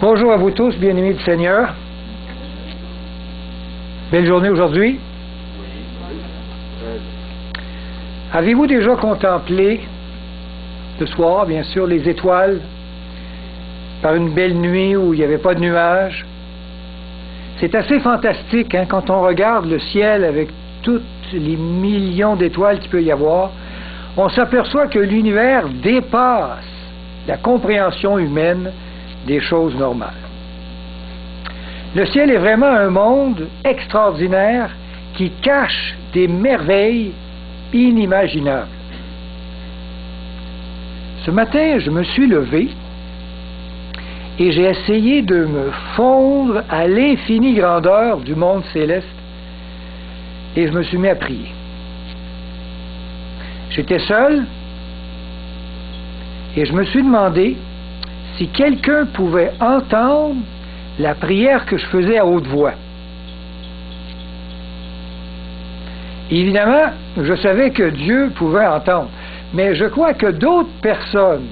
Bonjour à vous tous, bien-aimés du Seigneur. Belle journée aujourd'hui. Avez-vous déjà contemplé ce soir, bien sûr, les étoiles par une belle nuit où il n'y avait pas de nuages? C'est assez fantastique hein, quand on regarde le ciel avec tous les millions d'étoiles qu'il peut y avoir. On s'aperçoit que l'univers dépasse la compréhension humaine des choses normales. Le ciel est vraiment un monde extraordinaire qui cache des merveilles inimaginables. Ce matin, je me suis levé et j'ai essayé de me fondre à l'infinie grandeur du monde céleste et je me suis mis à prier. J'étais seul et je me suis demandé si quelqu'un pouvait entendre la prière que je faisais à haute voix. Évidemment, je savais que Dieu pouvait entendre, mais je crois que d'autres personnes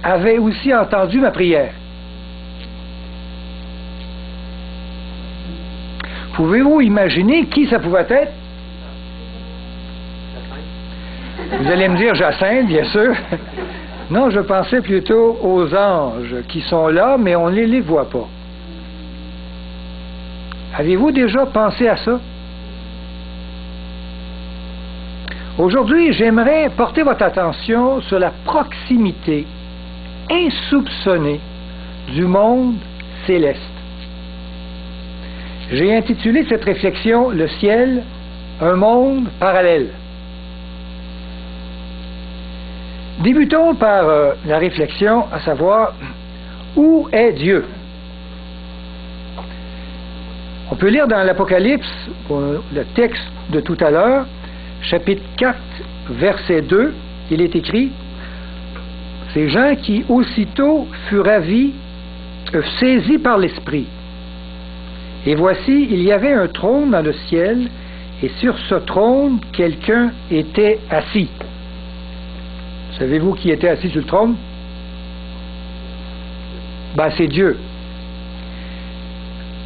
avaient aussi entendu ma prière. Pouvez-vous imaginer qui ça pouvait être? Vous allez me dire Jacinthe, bien sûr. Non, je pensais plutôt aux anges qui sont là, mais on ne les voit pas. Avez-vous déjà pensé à ça? Aujourd'hui, j'aimerais porter votre attention sur la proximité insoupçonnée du monde céleste. J'ai intitulé cette réflexion « Le ciel, un monde parallèle ». Débutons par la réflexion, à savoir, où est Dieu? On peut lire dans l'Apocalypse, le texte de tout à l'heure, chapitre 4, verset 2, il est écrit « Ces gens qui aussitôt furent ravis, saisis par l'Esprit. Et voici, il y avait un trône dans le ciel, et sur ce trône, quelqu'un était assis. » Savez-vous qui était assis sur le trône? Ben, c'est Dieu.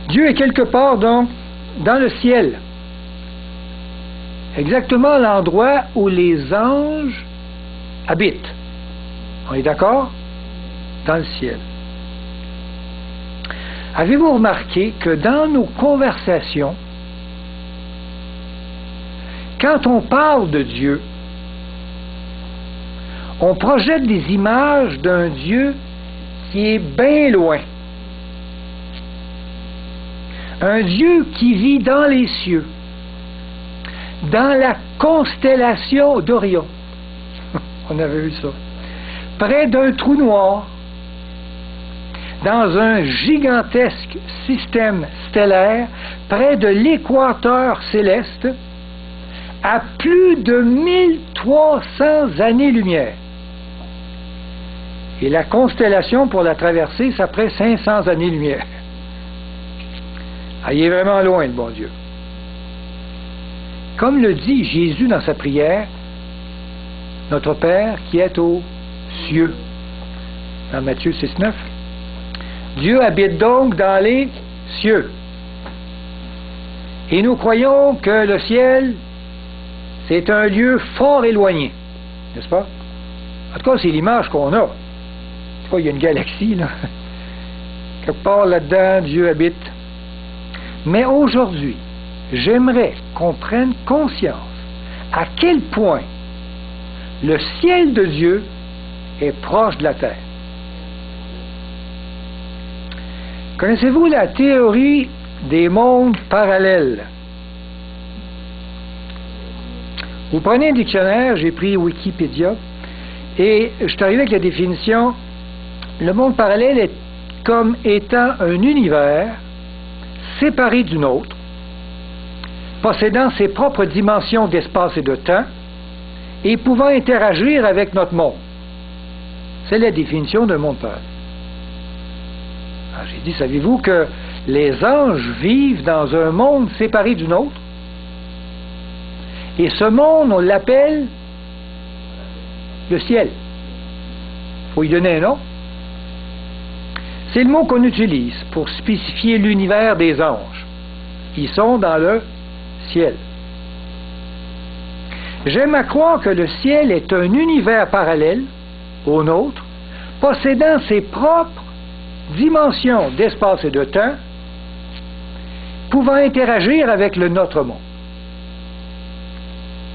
Dieu est quelque part, donc, dans le ciel. Exactement l'endroit où les anges habitent. On est d'accord? Dans le ciel. Avez-vous remarqué que dans nos conversations, quand on parle de Dieu, on projette des images d'un Dieu qui est bien loin. Un Dieu qui vit dans les cieux, dans la constellation d'Orion. On avait vu ça. Près d'un trou noir, dans un gigantesque système stellaire, près de l'équateur céleste, à plus de 1300 années-lumière. Et la constellation, pour la traverser, ça prend 500 années-lumière. Ah, il est vraiment loin, le bon Dieu. Comme le dit Jésus dans sa prière, notre Père qui est aux cieux, dans Matthieu 6,9, Dieu habite donc dans les cieux. Et nous croyons que le ciel, c'est un lieu fort éloigné, n'est-ce pas? En tout cas, c'est l'image qu'on a. Il y a une galaxie, là. Quelque part là-dedans, Dieu habite. Mais aujourd'hui, j'aimerais qu'on prenne conscience à quel point le ciel de Dieu est proche de la terre. Connaissez-vous la théorie des mondes parallèles? Vous prenez un dictionnaire, j'ai pris Wikipédia, et je suis arrivé avec la définition. Le monde parallèle est comme étant un univers séparé d'une autre, possédant ses propres dimensions d'espace et de temps, et pouvant interagir avec notre monde. C'est la définition d'un monde parallèle. Alors, j'ai dit, savez-vous que les anges vivent dans un monde séparé d'une autre? Et ce monde, on l'appelle le ciel. Il faut y donner un nom. C'est le mot qu'on utilise pour spécifier l'univers des anges. Ils sont dans le ciel. J'aime à croire que le ciel est un univers parallèle au nôtre, possédant ses propres dimensions d'espace et de temps, pouvant interagir avec le nôtre monde.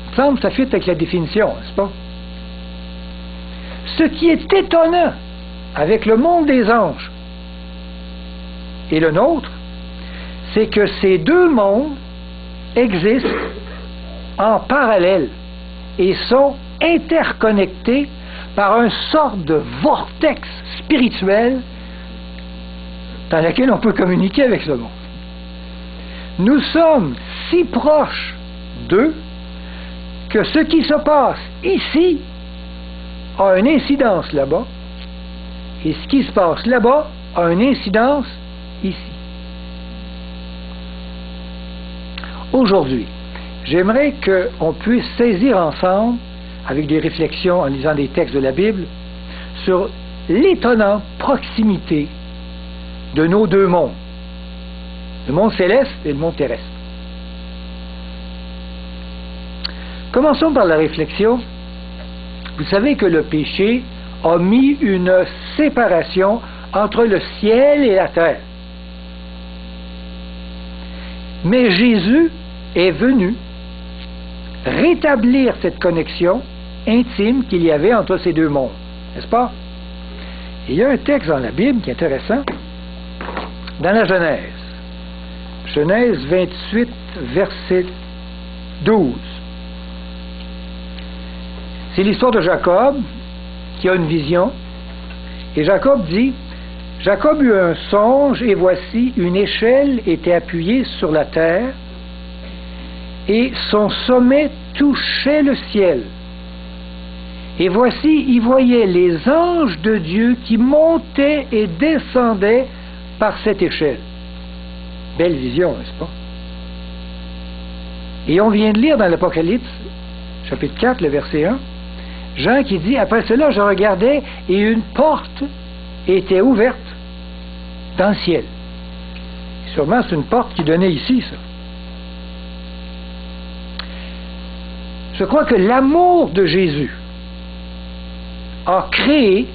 Il me semble que ça fit avec la définition, n'est-ce pas? Ce qui est étonnant avec le monde des anges et le nôtre, c'est que ces deux mondes existent en parallèle et sont interconnectés par une sorte de vortex spirituel dans lequel on peut communiquer avec ce monde. Nous sommes si proches d'eux que ce qui se passe ici a une incidence là-bas, et ce qui se passe là-bas a une incidence ici. Aujourd'hui, j'aimerais qu'on puisse saisir ensemble, avec des réflexions en lisant des textes de la Bible, sur l'étonnante proximité de nos deux mondes, le monde céleste et le monde terrestre. Commençons par la réflexion. Vous savez que le péché a mis une séparation entre le ciel et la terre. Mais Jésus est venu rétablir cette connexion intime qu'il y avait entre ces deux mondes, n'est-ce pas? Et il y a un texte dans la Bible qui est intéressant, dans la Genèse. Genèse 28, verset 12. C'est l'histoire de Jacob qui a une vision. Et Jacob dit, Jacob eut un songe, et voici, une échelle était appuyée sur la terre, et son sommet touchait le ciel. Et voici, il voyait les anges de Dieu qui montaient et descendaient par cette échelle. Belle vision, n'est-ce pas? Et on vient de lire dans l'Apocalypse, chapitre 4, le verset 1, Jean qui dit, après cela, je regardais et une porte était ouverte dans le ciel. Et sûrement, c'est une porte qui donnait ici, ça. Je crois que l'amour de Jésus a créé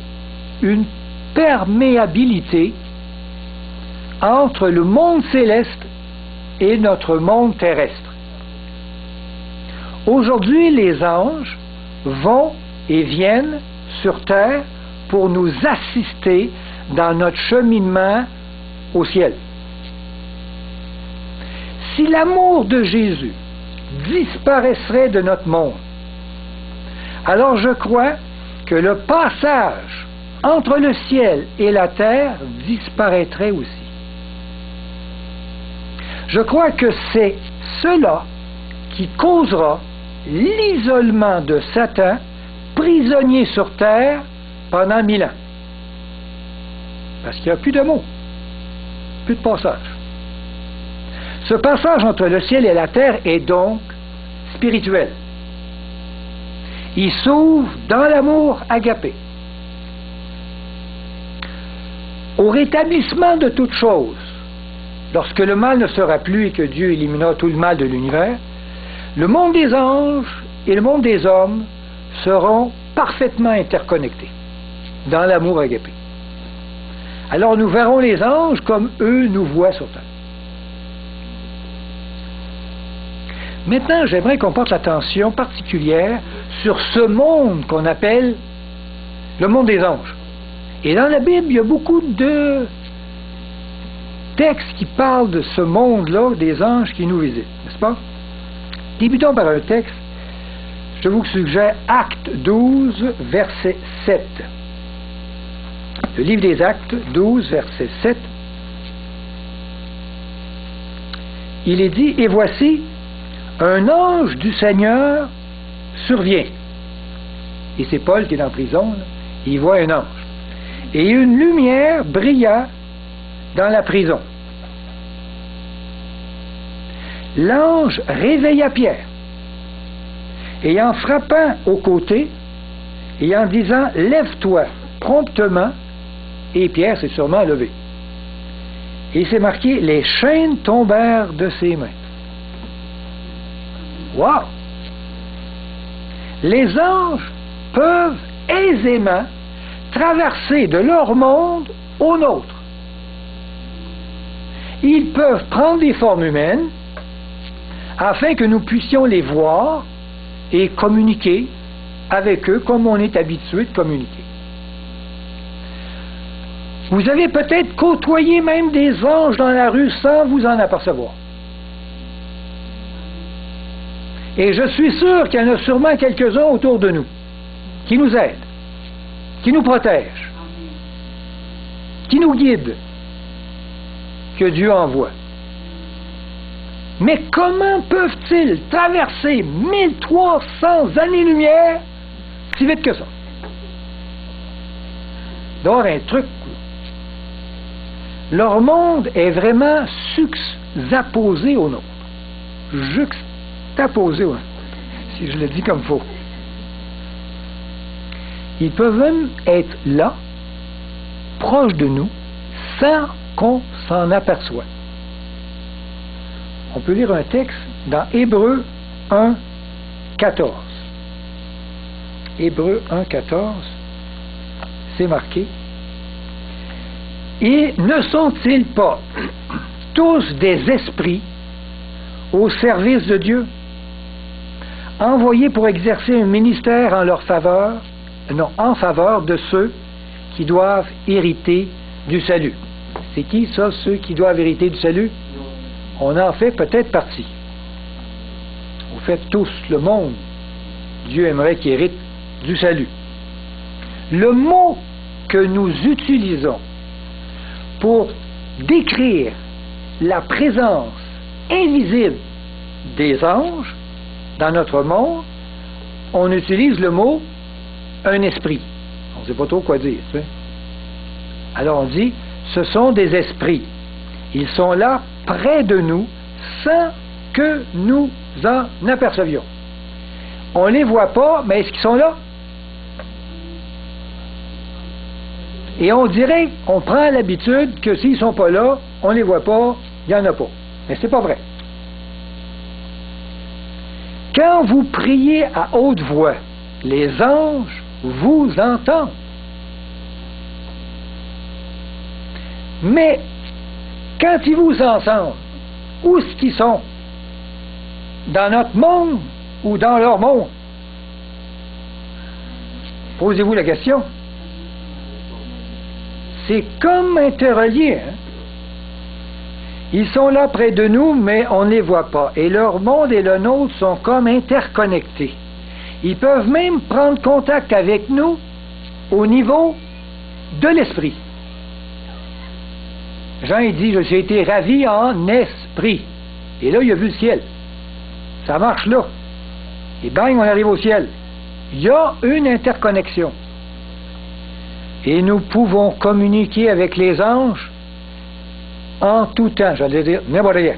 une perméabilité entre le monde céleste et notre monde terrestre. Aujourd'hui, les anges vont et viennent sur terre pour nous assister dans notre cheminement au ciel. Si l'amour de Jésus disparaîtrait de notre monde, alors je crois que le passage entre le ciel et la terre disparaîtrait aussi. Je crois que c'est cela qui causera l'isolement de Satan, prisonnier sur terre pendant 1000 ans. Parce qu'il n'y a plus de mots, plus de passage. Ce passage entre le ciel et la terre est donc spirituel. Il s'ouvre dans l'amour agapé. Au rétablissement de toutes choses, lorsque le mal ne sera plus et que Dieu éliminera tout le mal de l'univers, le monde des anges et le monde des hommes seront parfaitement interconnectés dans l'amour agapé. Alors nous verrons les anges comme eux nous voient sur terre. Maintenant, j'aimerais qu'on porte l'attention particulière sur ce monde qu'on appelle le monde des anges. Et dans la Bible, il y a beaucoup de textes qui parlent de ce monde-là, des anges qui nous visitent, n'est-ce pas? Débutons par un texte. Je vous suggère Actes 12, verset 7. Le livre des Actes 12, verset 7. Il est dit, « Et voici, un ange du Seigneur survient. » Et c'est Paul qui est en prison, là. Il voit un ange. Et une lumière brilla dans la prison. L'ange réveilla Pierre, et en frappant au côté, et en disant « Lève-toi promptement », Et Pierre s'est sûrement levé. Et c'est marqué, les chaînes tombèrent de ses mains. Wow! Les anges peuvent aisément traverser de leur monde au nôtre. Ils peuvent prendre des formes humaines afin que nous puissions les voir et communiquer avec eux comme on est habitué de communiquer. Vous avez peut-être côtoyé même des anges dans la rue sans vous en apercevoir. Et je suis sûr qu'il y en a sûrement quelques-uns autour de nous qui nous aident, qui nous protègent, qui nous guident, que Dieu envoie. Mais comment peuvent-ils traverser 1300 années-lumière si vite que ça? Donc, un truc. Leur monde est vraiment juxtaposé au nôtre. Juxtaposé, ouais, si je le dis comme il faut. Ils peuvent même être là, proches de nous, sans qu'on s'en aperçoive. On peut lire un texte dans Hébreux 1, 14. Hébreux 1, 14, c'est marqué. Et ne sont-ils pas tous des esprits au service de Dieu, envoyés pour exercer un ministère en leur faveur, non, en faveur de ceux qui doivent hériter du salut? C'est qui ça, ceux qui doivent hériter du salut? On en fait peut-être partie. On fait tous le monde. Dieu aimerait qu'il hérite du salut. Le mot que nous utilisons pour décrire la présence invisible des anges dans notre monde, on utilise le mot un esprit. On ne sait pas trop quoi dire. Tu sais. Alors on dit, ce sont des esprits. Ils sont là près de nous sans que nous en apercevions. On ne les voit pas, mais est-ce qu'ils sont là? Et on dirait, on prend l'habitude que s'ils ne sont pas là, on ne les voit pas, il n'y en a pas. Mais ce n'est pas vrai. Quand vous priez à haute voix, les anges vous entendent. Mais quand ils vous entendent, où est-ce qu'ils sont? Dans notre monde ou dans leur monde? Posez-vous la question. C'est comme interrelié. Hein? Ils sont là près de nous, mais on ne les voit pas. Et leur monde et le nôtre sont comme interconnectés. Ils peuvent même prendre contact avec nous au niveau de l'esprit. Jean, il dit, j'ai été ravi en esprit. Et là, il a vu le ciel. Ça marche là. Et bang, on arrive au ciel. Il y a une interconnexion. Et nous pouvons communiquer avec les anges en tout temps. J'allais dire, n'importe rien.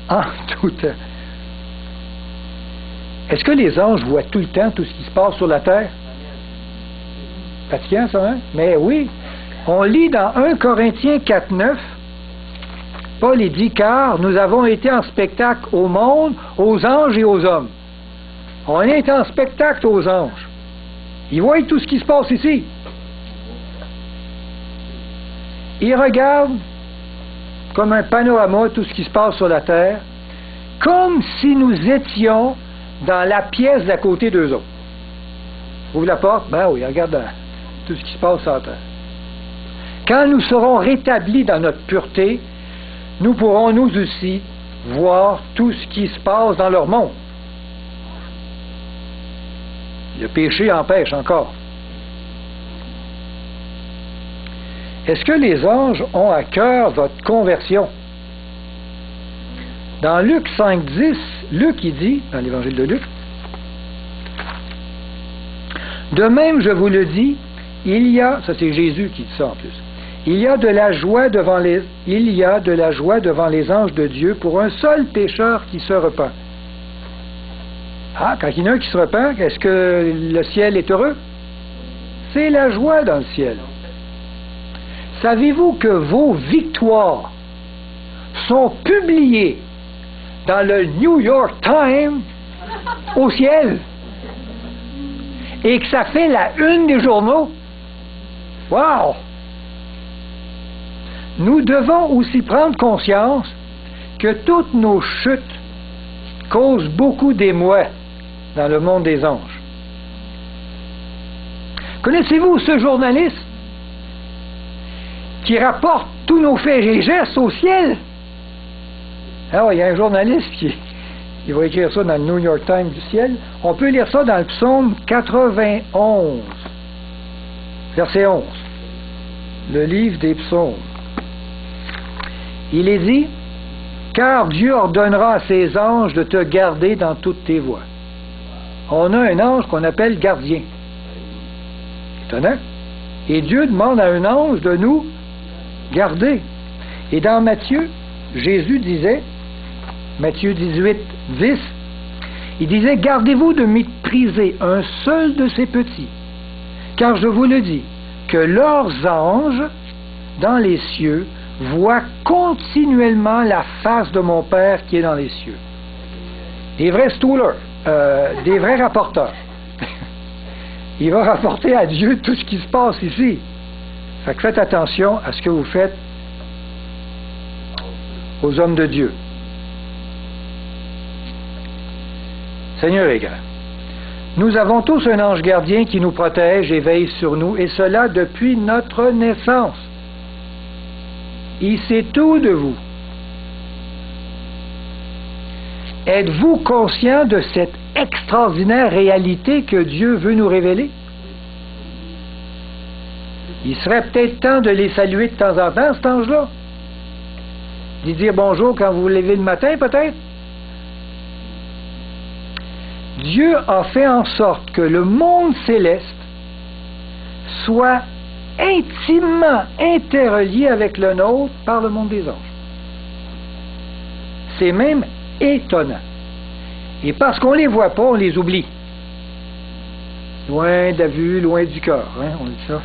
En tout temps. Est-ce que les anges voient tout le temps tout ce qui se passe sur la terre? Fatigant, ça, hein? Mais oui. On lit dans 1 Corinthiens 4, 9, Paul dit, car nous avons été en spectacle au monde, aux anges et aux hommes. On est en spectacle aux anges. Ils voient tout ce qui se passe ici. Ils regardent comme un panorama tout ce qui se passe sur la terre, comme si nous étions dans la pièce d'à côté d'eux autres. Ouvre la porte, ben oui, regarde tout ce qui se passe sur la terre. Quand nous serons rétablis dans notre pureté, nous pourrons nous aussi voir tout ce qui se passe dans leur monde. Le péché empêche encore. Est-ce que les anges ont à cœur votre conversion? Dans Luc 5, 10, Luc il dit, dans l'évangile de Luc, de même je vous le dis, il y a, ça c'est Jésus qui dit ça en plus, il y a de la joie devant les anges de Dieu pour un seul pécheur qui se repent. Ah, quand il y en a un qui se repent, est-ce que le ciel est heureux? C'est la joie dans le ciel. Savez-vous que vos victoires sont publiées dans le New York Times au ciel et que ça fait la une des journaux? Wow! Nous devons aussi prendre conscience que toutes nos chutes causent beaucoup d'émoi dans le monde des anges. Connaissez-vous ce journaliste qui rapporte tous nos faits et gestes au ciel? Alors, il y a un journaliste qui va écrire ça dans le New York Times du ciel. On peut lire ça dans le psaume 91, verset 11, le livre des psaumes. Il est dit, « Car Dieu ordonnera à ses anges de te garder dans toutes tes voies. » On a un ange qu'on appelle gardien. Étonnant. Et Dieu demande à un ange de nous garder. Et dans Matthieu, Jésus disait, Matthieu 18, 10, il disait, « Gardez-vous de mépriser un seul de ces petits, car je vous le dis, que leurs anges dans les cieux voient continuellement la face de mon Père qui est dans les cieux. » Des vrais stoolers, des vrais rapporteurs. Il va rapporter à Dieu tout ce qui se passe ici. Fait que faites attention à ce que vous faites aux hommes de Dieu. Seigneur est grand. Nous avons tous un ange gardien qui nous protège et veille sur nous, et cela depuis notre naissance. Il sait tout de vous. Êtes-vous conscient de cette extraordinaire réalité que Dieu veut nous révéler? Il serait peut-être temps de les saluer de temps en temps, cet ange-là. D'y dire bonjour quand vous vous levez le matin, peut-être. Dieu a fait en sorte que le monde céleste soit intimement interrelié avec le nôtre par le monde des anges. C'est même étonnant. Et parce qu'on ne les voit pas, on les oublie. Loin de la vue, loin du cœur, hein, on dit ça.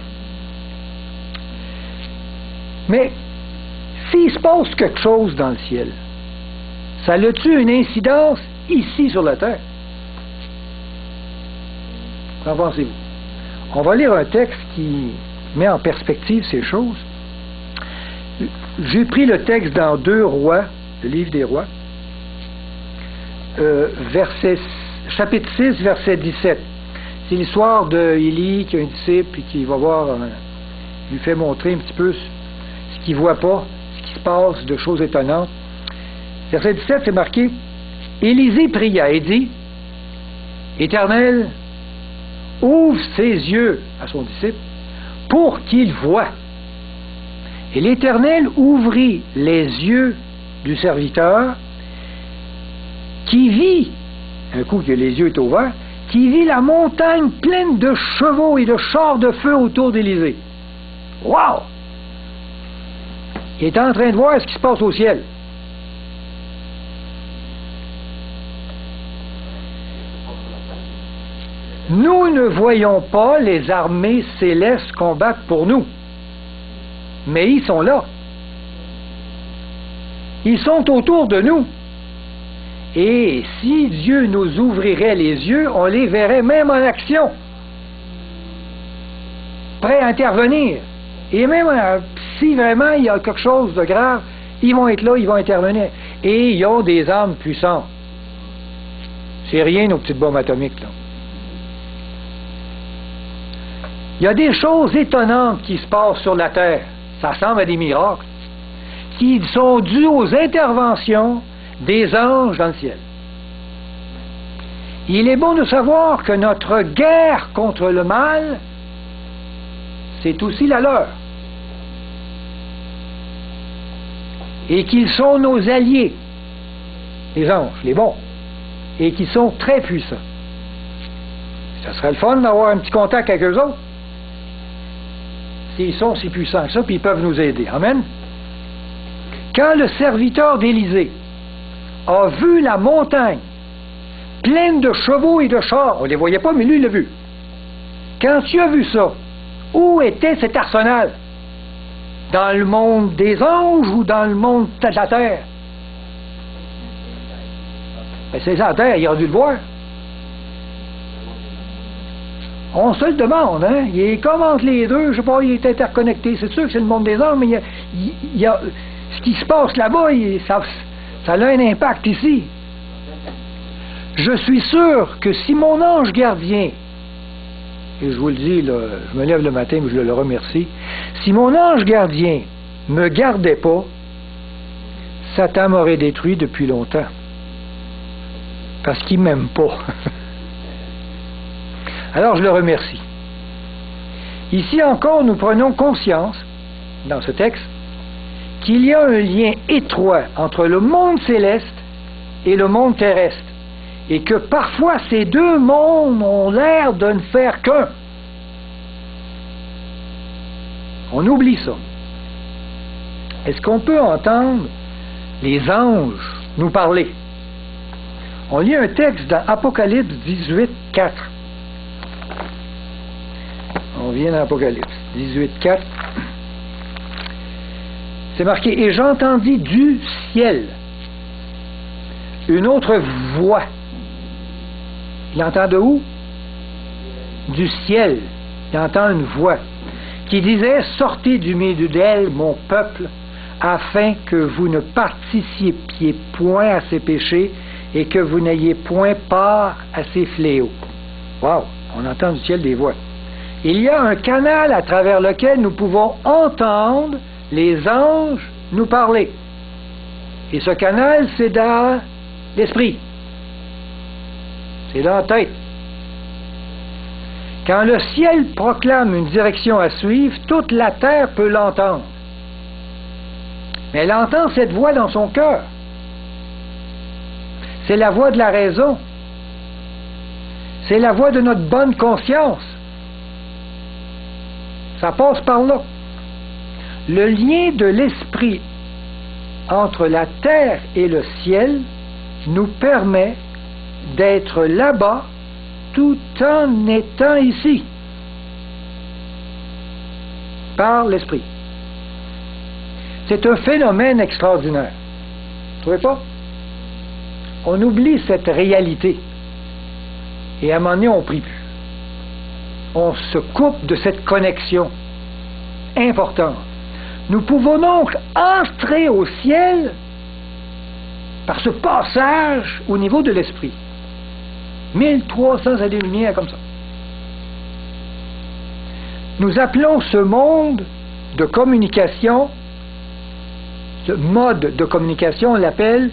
Mais s'il se passe quelque chose dans le ciel, ça a-tu une incidence ici sur la terre? Qu'en pensez-vous? On va lire un texte qui met en perspective ces choses. J'ai pris le texte dans 2 Rois, le livre des Rois, chapitre 6, verset 17. C'est l'histoire d'Élie qui a un disciple et qui va voir, lui fait montrer un petit peu ce qu'il ne voit pas, ce qui se passe de choses étonnantes. Verset 17, c'est marqué, Élisée pria et dit, Éternel, ouvre ses yeux à son disciple pour qu'il voie. Et l'Éternel ouvrit les yeux du serviteur qui vit, un coup que les yeux étaient ouverts, qui vit la montagne pleine de chevaux et de chars de feu autour d'Élisée. Wow! Il est en train de voir ce qui se passe au ciel. Nous ne voyons pas les armées célestes combattre pour nous, mais ils sont là. Ils sont autour de nous. Et si Dieu nous ouvrirait les yeux, on les verrait même en action, prêts à intervenir. Et même si vraiment il y a quelque chose de grave, ils vont être là, ils vont intervenir. Et ils ont des armes puissantes. C'est rien nos petites bombes atomiques, là. Il y a des choses étonnantes qui se passent sur la Terre, ça ressemble à des miracles, qui sont dus aux interventions des anges dans le ciel. Il est bon de savoir que notre guerre contre le mal, c'est aussi la leur. Et qu'ils sont nos alliés, les anges, les bons, et qu'ils sont très puissants. Ça serait le fun d'avoir un petit contact avec eux autres. S'ils sont si puissants que ça, puis ils peuvent nous aider. Amen. Quand le serviteur d'Élisée a vu la montagne pleine de chevaux et de chars, on ne les voyait pas, mais lui, il l'a vu. Quand tu as vu ça, où était cet arsenal? Dans le monde des anges ou dans le monde de la terre? Ben, c'est la terre, il a dû le voir. On se le demande, hein? Il est comme entre les deux, je sais pas, il est interconnecté. C'est sûr que c'est le monde des anges, mais ce qui se passe là-bas, ça a un impact ici. Je suis sûr que si mon ange gardien, et je vous le dis, là, je me lève le matin, mais je le remercie, si mon ange gardien me gardait pas, Satan m'aurait détruit depuis longtemps. Parce qu'il m'aime pas. Alors je le remercie. Ici encore, nous prenons conscience, dans ce texte, qu'il y a un lien étroit entre le monde céleste et le monde terrestre, et que parfois ces deux mondes ont l'air de ne faire qu'un. On oublie ça. Est-ce qu'on peut entendre les anges nous parler? On lit un texte dans Apocalypse 18, 4. On vient dans Apocalypse 18, 4. C'est marqué, et j'entendis du ciel une autre voix. Il entend de où? Du ciel. Il entend une voix qui disait, sortez du milieu d'elle, mon peuple, afin que vous ne participiez point à ses péchés et que vous n'ayez point part à ses fléaux. Wow! On entend du ciel des voix. Il y a un canal à travers lequel nous pouvons entendre les anges nous parler. Et ce canal, c'est dans l'esprit. C'est dans la tête. Quand le ciel proclame une direction à suivre, toute la terre peut l'entendre. Mais elle entend cette voix dans son cœur. C'est la voix de la raison. C'est la voix de notre bonne conscience. Ça passe par là. Le lien de l'esprit entre la terre et le ciel nous permet d'être là-bas tout en étant ici, par l'esprit. C'est un phénomène extraordinaire. Vous ne trouvez pas? On oublie cette réalité. Et à un moment donné, on ne prie plus. On se coupe de cette connexion importante. Nous pouvons donc entrer au ciel par ce passage au niveau de l'esprit. 1300 années-lumière comme ça. Nous appelons ce monde de communication, ce mode de communication, on l'appelle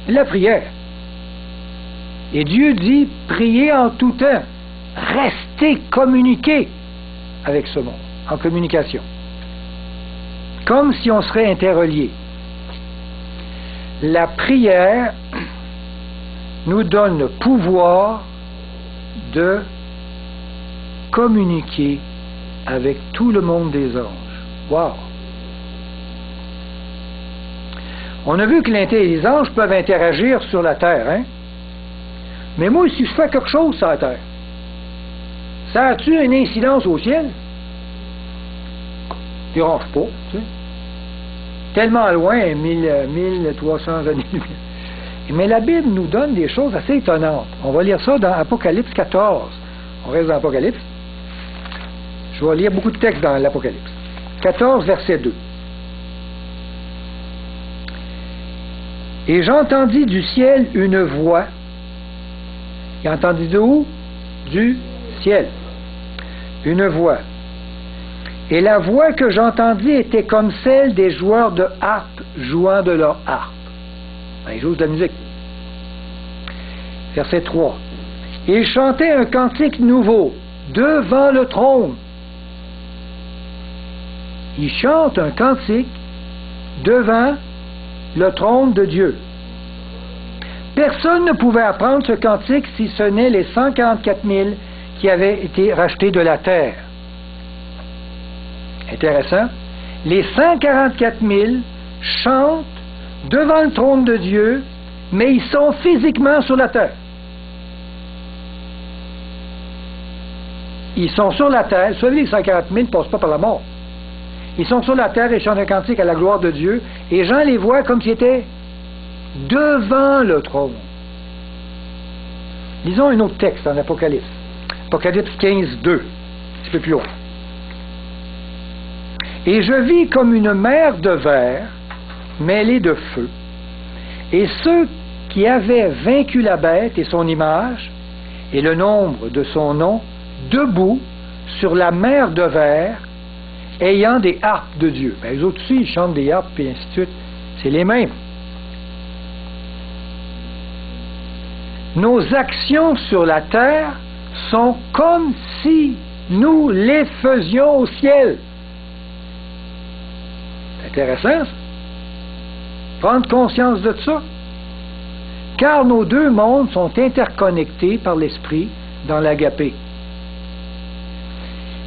la prière. Et Dieu dit, priez en tout temps, restez communiqués avec ce monde, en communication. Comme si on serait interreliés. La prière nous donne le pouvoir de communiquer avec tout le monde des anges. Wow! On a vu que les anges peuvent interagir sur la terre, hein? Mais moi, si je fais quelque chose sur la terre, ça a-tu une incidence au ciel? Tu dérange pas, tu sais. Tellement loin, 1300 années. Mais la Bible nous donne des choses assez étonnantes. On va lire ça dans Apocalypse 14. On reste dans Apocalypse. Je vais lire beaucoup de textes dans l'Apocalypse. 14, verset 2. Et j'entendis du ciel une voix. Et entendis d'où? Du ciel. Une voix. Et la voix que j'entendis était comme celle des joueurs de harpe jouant de leur harpe. Ils jouent de la musique. Verset 3. Et ils chantaient un cantique nouveau devant le trône. Ils chantent un cantique devant le trône de Dieu. Personne ne pouvait apprendre ce cantique si ce n'est les 144 000 qui avaient été rachetés de la terre. Intéressant. Les 144 000 chantent devant le trône de Dieu, mais ils sont physiquement sur la terre. Ils sont sur la terre. Vous savez, les 140 000 ne passent pas par la mort. Ils sont sur la terre et chantent un cantique à la gloire de Dieu, et Jean les voit comme s'ils étaient devant le trône. Lisons un autre texte en Apocalypse. Apocalypse 15, 2, un petit peu plus haut. Et je vis comme une mer de verre mêlée de feu, et ceux qui avaient vaincu la bête et son image, et le nombre de son nom, debout sur la mer de verre, ayant des harpes de Dieu. Ben, les autres aussi, ils chantent des harpes, et ainsi de suite. C'est les mêmes. Nos actions sur la terre sont comme si nous les faisions au ciel. C'est intéressant, ça. Prendre conscience de ça. Car nos deux mondes sont interconnectés par l'Esprit dans l'agapé.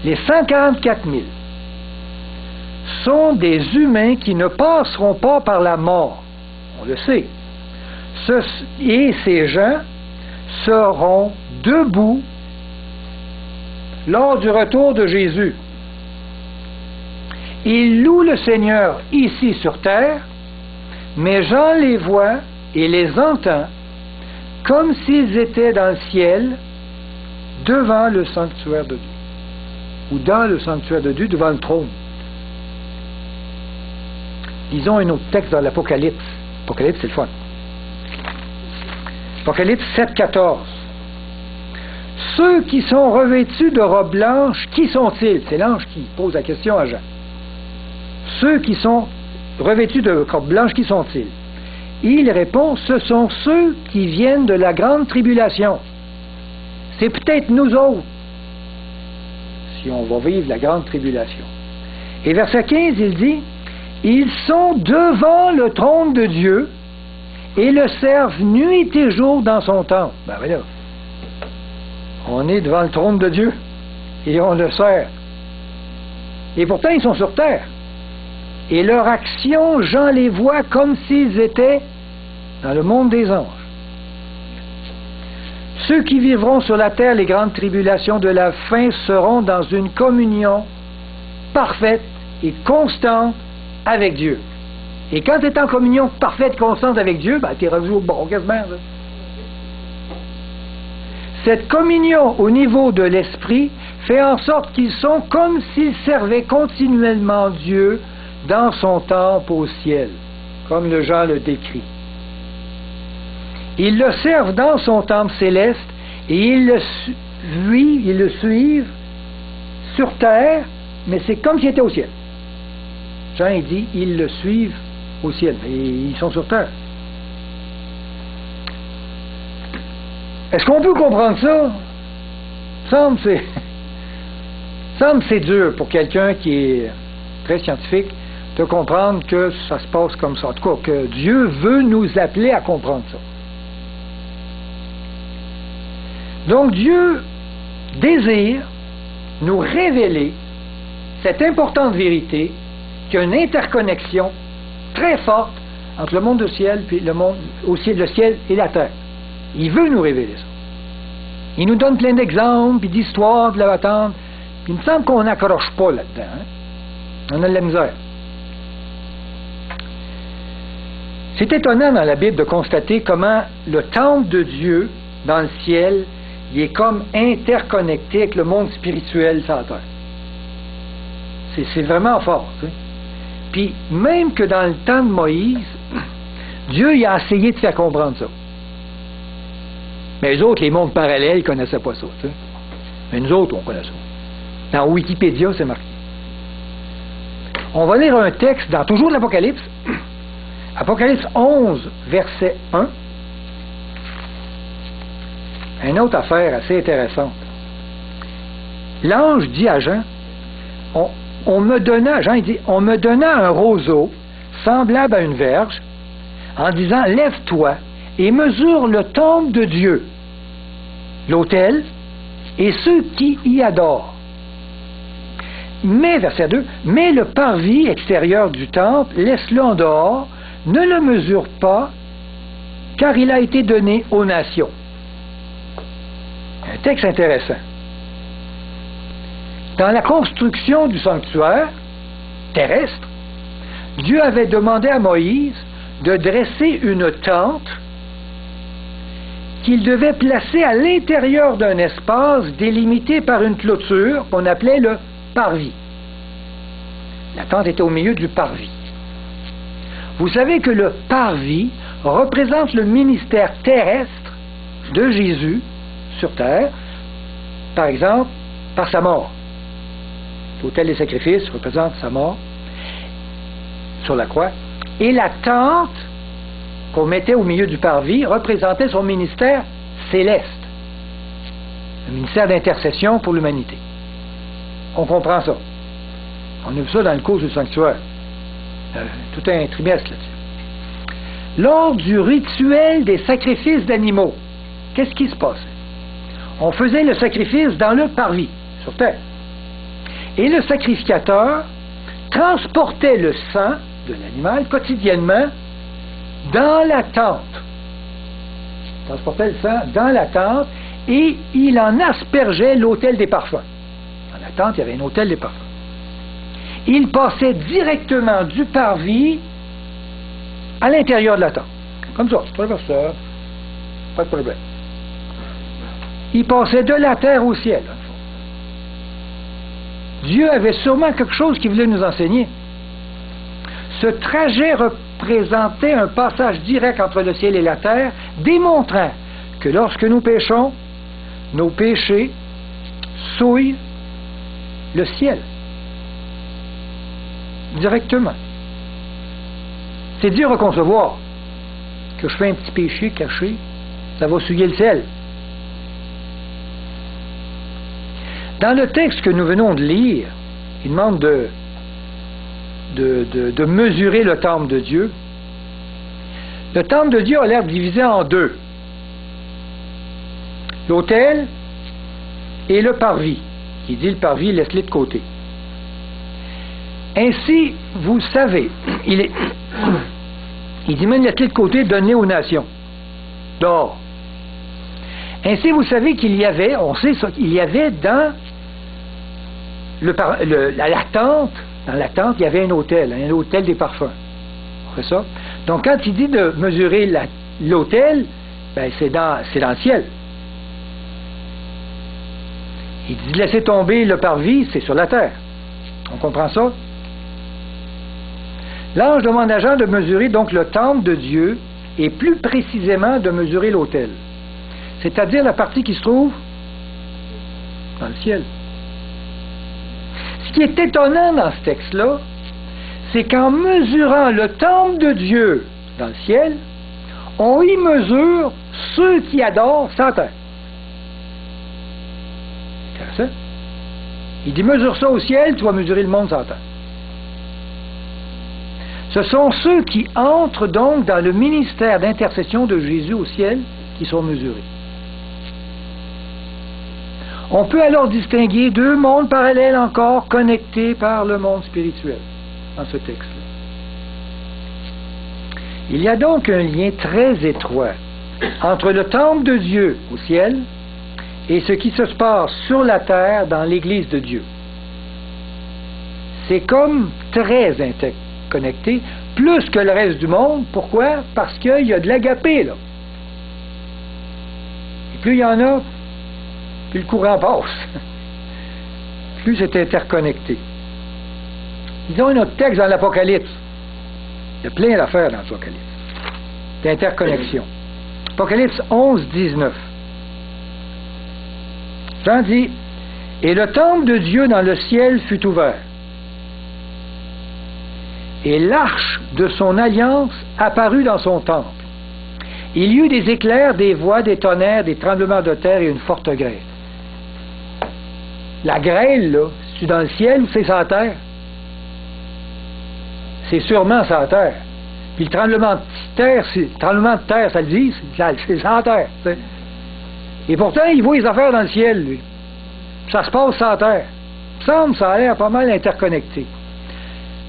Les 144 000 sont des humains qui ne passeront pas par la mort. On le sait. Et ces gens seront debout lors du retour de Jésus. Ils louent le Seigneur ici sur terre, mais Jean les voit et les entend comme s'ils étaient dans le ciel devant le sanctuaire de Dieu, ou dans le sanctuaire de Dieu, devant le trône. Lisons un autre texte dans l'Apocalypse. Apocalypse, c'est le fun. Apocalypse 7, 14. Ceux qui sont revêtus de robes blanches, qui sont-ils? C'est l'ange qui pose la question à Jean. Ceux qui sont revêtus de robes blanches, qui sont-ils? Il répond, ce sont ceux qui viennent de la grande tribulation. C'est peut-être nous autres, si on va vivre la grande tribulation. Et verset 15, il dit, ils sont devant le trône de Dieu et le servent nuit et jour dans son temple. Ben voilà. On est devant le trône de Dieu et on le sert. Et pourtant, ils sont sur terre. Et leur action, Jean les voit comme s'ils étaient dans le monde des anges. Ceux qui vivront sur la terre les grandes tribulations de la fin seront dans une communion parfaite et constante avec Dieu. Et quand tu es en communion parfaite et constante avec Dieu, ben, tu es rendu au bon quasiment. Là. Cette communion au niveau de l'esprit fait en sorte qu'ils sont comme s'ils servaient continuellement Dieu dans son temple au ciel, comme le Jean le décrit. Ils le servent dans son temple céleste et ils le suivent sur terre, mais c'est comme s'il était au ciel. Jean il dit, ils le suivent au ciel, et ils sont sur terre. Est-ce qu'on peut comprendre ça? Semble c'est dur pour quelqu'un qui est très scientifique de comprendre que ça se passe comme ça. En tout cas, que Dieu veut nous appeler à comprendre ça. Donc Dieu désire nous révéler cette importante vérité qu'il y a une interconnexion très forte entre le monde du ciel puis le monde le ciel et la terre. Il veut nous révéler ça. Il nous donne plein d'exemples, puis d'histoires, de la patente. Puis il me semble qu'on n'accroche pas là-dedans. Hein? On a de la misère. C'est étonnant dans la Bible de constater comment le temple de Dieu dans le ciel, il est comme interconnecté avec le monde spirituel sur la terre. C'est vraiment fort. Tu sais? Puis même que dans le temps de Moïse, Dieu il a essayé de faire comprendre ça. Mais les autres, les mondes parallèles, ils ne connaissaient pas ça. Tu sais. Mais nous autres, on connaît ça. Dans Wikipédia, c'est marqué. On va lire un texte dans toujours l'Apocalypse. Apocalypse 11, verset 1. Une autre affaire assez intéressante. L'ange dit à Jean, Jean il dit, on me donna un roseau semblable à une verge, en disant, lève-toi et mesure le temple de Dieu, l'autel, et ceux qui y adorent. Mais, verset 2, mais le parvis extérieur du temple, laisse-le en dehors, ne le mesure pas, car il a été donné aux nations. Un texte intéressant. Dans la construction du sanctuaire, terrestre, Dieu avait demandé à Moïse de dresser une tente qu'il devait placer à l'intérieur d'un espace délimité par une clôture qu'on appelait le parvis. La tente était au milieu du parvis. Vous savez que le parvis représente le ministère terrestre de Jésus sur terre, par exemple, par sa mort. L'autel des sacrifices représente sa mort sur la croix. Et la tente qu'on mettait au milieu du parvis représentait son ministère céleste, le ministère d'intercession pour l'humanité. On comprend ça. On a vu ça dans le cours du sanctuaire. Tout un trimestre là-dessus. Lors du rituel des sacrifices d'animaux, qu'est-ce qui se passait? On faisait le sacrifice dans le parvis, sur terre. Et le sacrificateur transportait le sang de l'animal quotidiennement dans la tente. Il transportait le sang dans la tente et il en aspergeait l'autel des parfums. Dans la tente, il y avait un autel des parfums. Il passait directement du parvis à l'intérieur de la tente. Comme ça, tu traverses ça, pas de problème. Il passait de la terre au ciel, dans le fond. Dieu avait sûrement quelque chose qu'il voulait nous enseigner. Ce trajet représentait un passage direct entre le ciel et la terre, démontrant que lorsque nous péchons, nos péchés souillent le ciel. Directement. C'est dur à concevoir que je fais un petit péché caché, ça va souiller le ciel. Dans le texte que nous venons de lire, il demande de mesurer le temple de Dieu. Le temple de Dieu a l'air divisé en deux. L'autel et le parvis. Il dit le parvis, laisse-les de côté. Ainsi, vous savez, il dit même laisse-les de côté, donne-les aux nations. Dehors. Ainsi, vous savez qu'il y avait, on sait ça, qu'il y avait dans la tente, dans la tente, il y avait un autel des parfums. On fait ça. Donc, quand il dit de mesurer l'autel, ben, c'est dans le ciel. Il dit de laisser tomber le parvis, c'est sur la terre. On comprend ça? L'ange demande à Jean de mesurer donc le temple de Dieu et plus précisément de mesurer l'autel. C'est-à-dire la partie qui se trouve dans le ciel. Ce qui est étonnant dans ce texte-là, c'est qu'en mesurant le temple de Dieu dans le ciel, on y mesure ceux qui adorent sans terre. C'est intéressant. Il dit, mesure ça au ciel, tu vas mesurer le monde sans terre. Ce sont ceux qui entrent donc dans le ministère d'intercession de Jésus au ciel qui sont mesurés. On peut alors distinguer deux mondes parallèles encore connectés par le monde spirituel dans ce texte-là. Il y a donc un lien très étroit entre le temple de Dieu au ciel et ce qui se passe sur la terre dans l'Église de Dieu. C'est comme très interconnecté, plus que le reste du monde. Pourquoi? Parce qu'il y a de l'agapé, là. Et plus il y en a, plus le courant passe. Plus c'est interconnecté. Disons un autre texte dans l'Apocalypse. Il y a plein d'affaires dans l'Apocalypse. D'interconnexion. Apocalypse 11, 19. Jean dit, « Et le temple de Dieu dans le ciel fut ouvert. Et l'arche de son alliance apparut dans son temple. Il y eut des éclairs, des voix, des tonnerres, des tremblements de terre et une forte grêle. » La grêle, là, c'est dans le ciel ou c'est sur la terre? C'est sûrement sur la terre. Puis le tremblement de terre, ça le dit, c'est sur la terre. T'sais. Et pourtant, il voit les affaires dans le ciel, lui. Ça se passe sur la terre. Il me semble que ça a l'air pas mal interconnecté.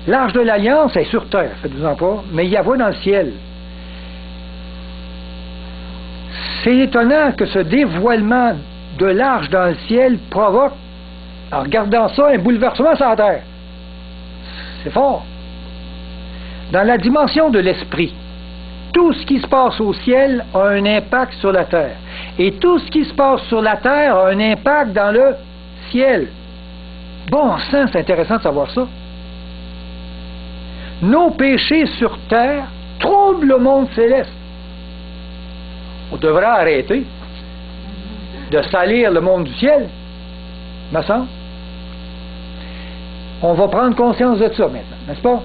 L'arche de l'Alliance est sur terre, faites-vous-en pas, mais il y a voix dans le ciel. C'est étonnant que ce dévoilement de l'arche dans le ciel provoque, en regardant ça, un bouleversement sur la terre. C'est fort. Dans la dimension de l'esprit, tout ce qui se passe au ciel a un impact sur la terre. Et tout ce qui se passe sur la terre a un impact dans le ciel. Bon sang, c'est intéressant de savoir ça. Nos péchés sur terre troublent le monde céleste. On devrait arrêter de salir le monde du ciel, me semble. On va prendre conscience de ça maintenant, n'est-ce pas?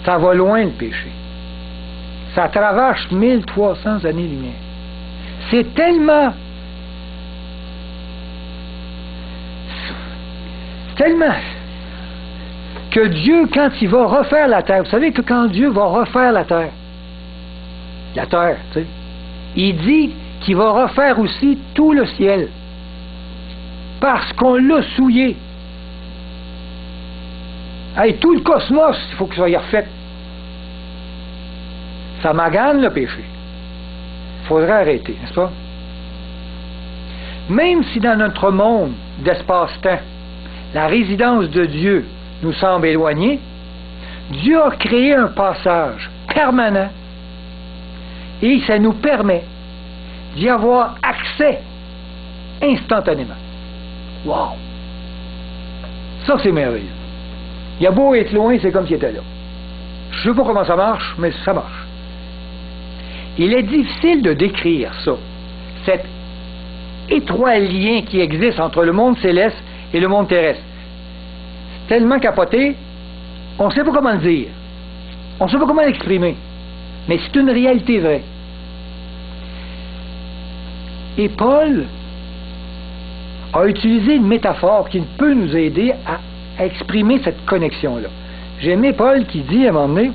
Ça va loin le péché. Ça traverse 1300 années-lumière. C'est tellement que Dieu, quand il va refaire la terre, vous savez que quand Dieu va refaire la terre, tu sais, il dit qu'il va refaire aussi tout le ciel. Parce qu'on l'a souillé. Hey, tout le cosmos, il faut qu'il soit refait. Ça magane le péché. Il faudrait arrêter, n'est-ce pas? Même si dans notre monde d'espace-temps, la résidence de Dieu nous semble éloignée, Dieu a créé un passage permanent et ça nous permet d'y avoir accès instantanément. Wow! Ça, c'est merveilleux. Il y a beau être loin, c'est comme s'il était là. Je ne sais pas comment ça marche, mais ça marche. Il est difficile de décrire ça, cet étroit lien qui existe entre le monde céleste et le monde terrestre. C'est tellement capoté, on ne sait pas comment le dire. On ne sait pas comment l'exprimer. Mais c'est une réalité vraie. Et Paul a utilisé une métaphore qui peut nous aider à exprimer cette connexion-là. J'ai aimé Paul qui dit à un moment donné,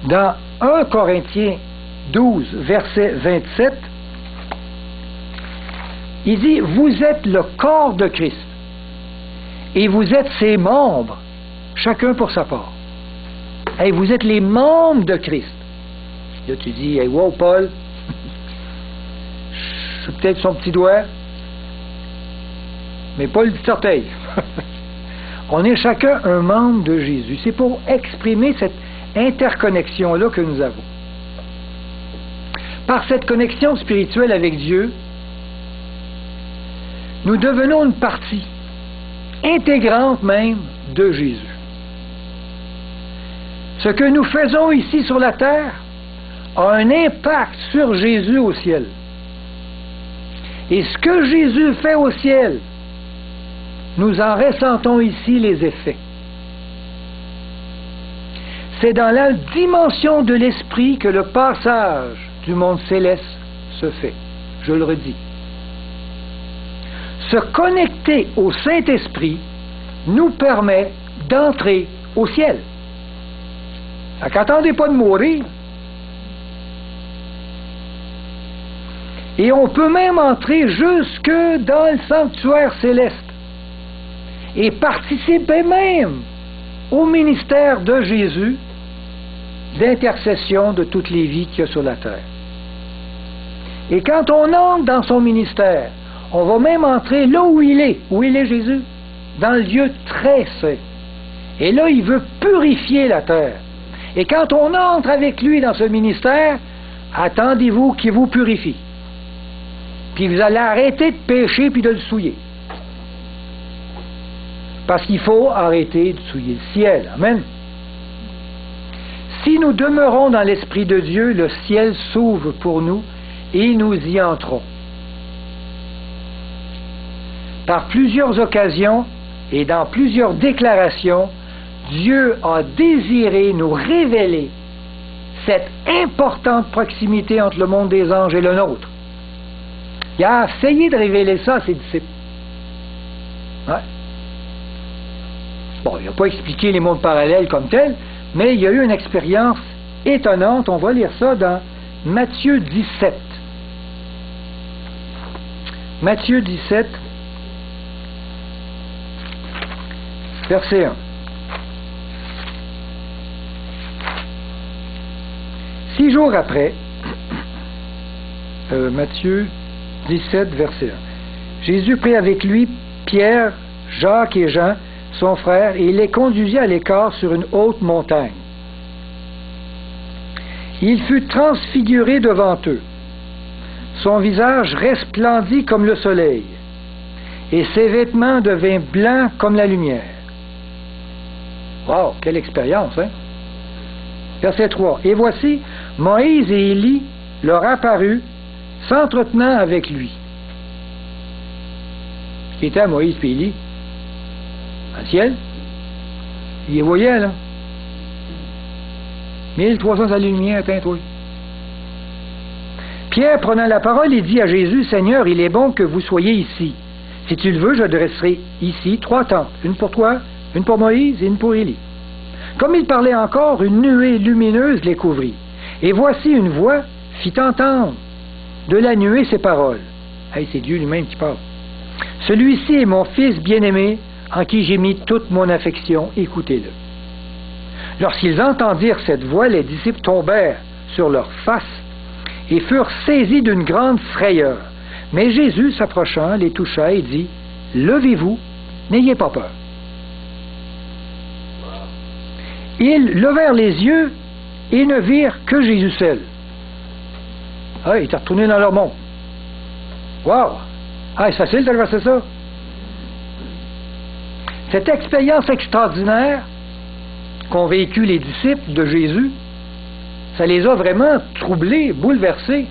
dans 1 Corinthiens 12, verset 27, il dit, vous êtes le corps de Christ et vous êtes ses membres, chacun pour sa part. Et vous êtes les membres de Christ. Là, tu dis, hey, wow, Paul, je suis peut-être son petit doigt, mais pas le petit orteil. On est chacun un membre de Jésus. C'est pour exprimer cette interconnexion-là que nous avons. Par cette connexion spirituelle avec Dieu, nous devenons une partie intégrante même de Jésus. Ce que nous faisons ici sur la terre a un impact sur Jésus au ciel. Et ce que Jésus fait au ciel, nous en ressentons ici les effets. C'est dans la dimension de l'esprit que le passage du monde céleste se fait. Je le redis. Se connecter au Saint-Esprit nous permet d'entrer au ciel. Qu'attendez pas de mourir. Et on peut même entrer jusque dans le sanctuaire céleste et participer même au ministère de Jésus d'intercession de toutes les vies qu'il y a sur la terre. Et quand on entre dans son ministère, on va même entrer là où il est. Où il est Jésus? Dans le lieu très saint. Et là, il veut purifier la terre. Et quand on entre avec lui dans ce ministère, attendez-vous qu'il vous purifie. Puis vous allez arrêter de pécher puis de le souiller. Parce qu'il faut arrêter de souiller le ciel. Amen. Si nous demeurons dans l'Esprit de Dieu, le ciel s'ouvre pour nous et nous y entrons. Par plusieurs occasions et dans plusieurs déclarations, Dieu a désiré nous révéler cette importante proximité entre le monde des anges et le nôtre. Il a essayé de révéler ça à ses disciples. Ouais. Bon, il n'a pas expliqué les mondes parallèles comme tels, mais il y a eu une expérience étonnante. On va lire ça dans Matthieu 17. Matthieu 17, verset 1. 6 jours après, Matthieu 17, verset 1. Jésus prit avec lui Pierre, Jacques et Jean, son frère, et il les conduisit à l'écart sur une haute montagne. Il fut transfiguré devant eux. Son visage resplendit comme le soleil, et ses vêtements devinrent blancs comme la lumière. Wow, quelle expérience, hein? Verset 3. Et voici, Moïse et Élie leur apparurent, s'entretenant avec lui. Qui était à Moïse et Élie? Dans le ciel. Il les voyait, là. 1300 années-lumière, atteins-toi. Pierre, prenant la parole, il dit à Jésus, « Seigneur, il est bon que vous soyez ici. Si tu le veux, je dresserai ici 3 tentes, une pour toi, une pour Moïse et une pour Élie. » Comme il parlait encore, une nuée lumineuse les couvrit. Et voici une voix fit entendre de la nuée ces paroles. Hey, c'est Dieu lui-même qui parle. « Celui-ci est mon fils bien-aimé, en qui j'ai mis toute mon affection, écoutez-le. » Lorsqu'ils entendirent cette voix, les disciples tombèrent sur leurs faces et furent saisis d'une grande frayeur. Mais Jésus, s'approchant, les toucha et dit, « Levez-vous, n'ayez pas peur. » Ils levèrent les yeux et ne virent que Jésus seul. Ah, ils étaient retournés dans leur monde. Wow! Ah, c'est facile de traverser ça. Cette expérience extraordinaire qu'ont vécu les disciples de Jésus, ça les a vraiment troublés, bouleversés.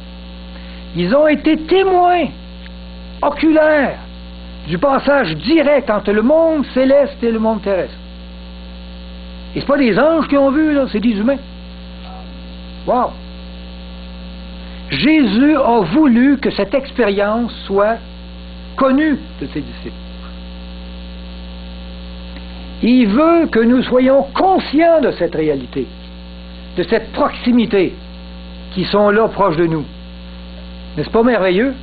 Ils ont été témoins oculaires du passage direct entre le monde céleste et le monde terrestre. Et ce pas des anges qui ont vu, là, c'est des humains. Wow! Jésus a voulu que cette expérience soit connue de ses disciples. Il veut que nous soyons conscients de cette réalité, de cette proximité qui sont là proches de nous. N'est-ce pas merveilleux?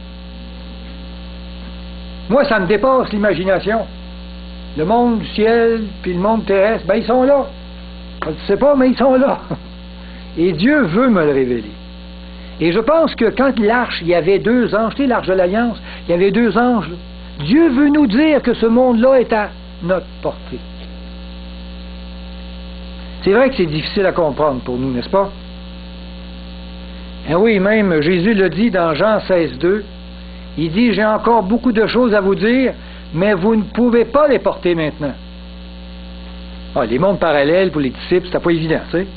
Moi, ça me dépasse l'imagination. Le monde du ciel, puis le monde terrestre, ben ils sont là. Je ne sais pas, mais ils sont là. Et Dieu veut me le révéler. Et je pense que quand l'arche, il y avait 2 anges, tu sais, l'arche de l'Alliance, il y avait 2 anges. Dieu veut nous dire que ce monde-là est à notre portée. C'est vrai que c'est difficile à comprendre pour nous, n'est-ce pas? Et oui, même Jésus le dit dans Jean 16,2. Il dit, j'ai encore beaucoup de choses à vous dire, mais vous ne pouvez pas les porter maintenant. Ah, les mondes parallèles pour les disciples, c'était pas évident, tu sais.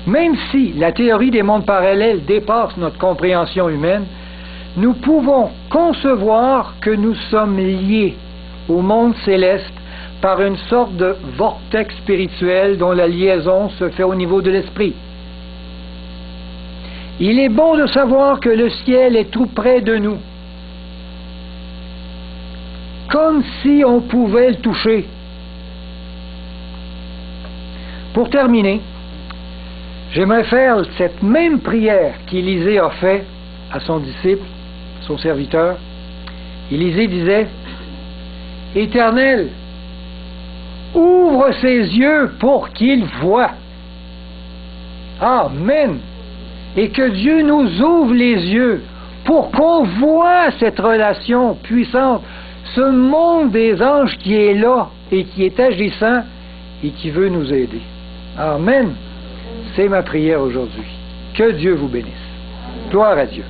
Même si la théorie des mondes parallèles dépasse notre compréhension humaine, nous pouvons concevoir que nous sommes liés au monde céleste par une sorte de vortex spirituel dont la liaison se fait au niveau de l'esprit. Il est bon de savoir que le ciel est tout près de nous, comme si on pouvait le toucher. Pour terminer, j'aimerais faire cette même prière qu'Élisée a fait à son disciple, son serviteur. Élisée disait, « Éternel, ouvre ses yeux pour qu'il voie. » Amen. Et que Dieu nous ouvre les yeux pour qu'on voie cette relation puissante, ce monde des anges qui est là et qui est agissant et qui veut nous aider. Amen. C'est ma prière aujourd'hui. Que Dieu vous bénisse. Gloire à Dieu.